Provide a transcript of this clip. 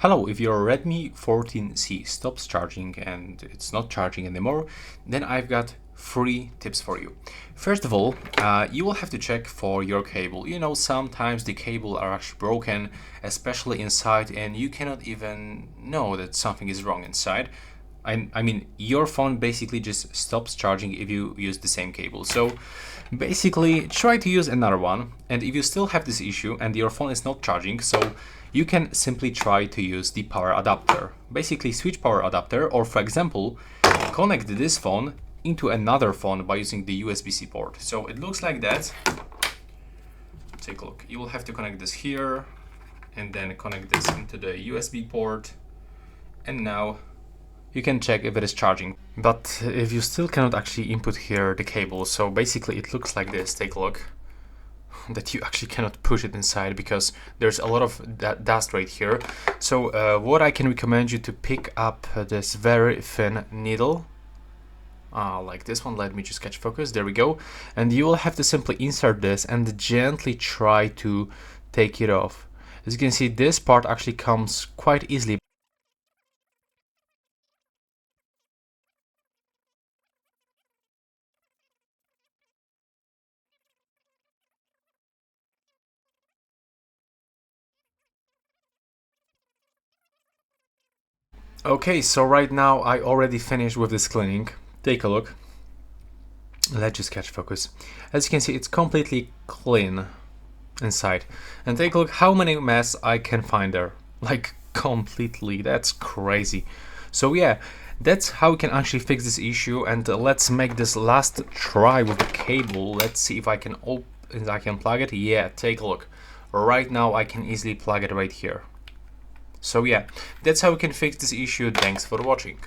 Hello, if your Redmi 14C stops charging and it's not charging anymore, then I've got 3 tips for you. First of all, you will have to check for your cable. You know, sometimes the cable are actually broken, especially inside, and you cannot even know that something is wrong inside. I mean, your phone basically just stops charging if you use the same cable. So basically, try to use another one. And if you still have this issue and your phone is not charging, so you can simply try to use the power adapter. Basically, switch power adapter, or for example, connect this phone into another phone by using the USB-C port. So it looks like that. Take a look. You will have to connect this here and then connect this into the USB port. And now you can check if it is charging. But if you still cannot actually input here the cable, so basically it looks like this. Take a look. That you actually cannot push it inside because there's a lot of dust right here. So what I can recommend you to pick up this very thin needle, like this one. Let me just catch focus. There we go. And you will have to simply insert this and gently try to take it off. As you can see, this part actually comes quite easily. Okay, so right now I already finished with this cleaning. Take a look. Let's just catch focus. As you can see, it's completely clean inside. And take a look how many mess I can find there. Like completely, that's crazy. So yeah, that's how we can actually fix this issue. And let's make this last try with the cable. Let's see if I can plug it. Yeah, take a look. Right now I can easily plug it right here. So yeah, that's how we can fix this issue. Thanks for watching.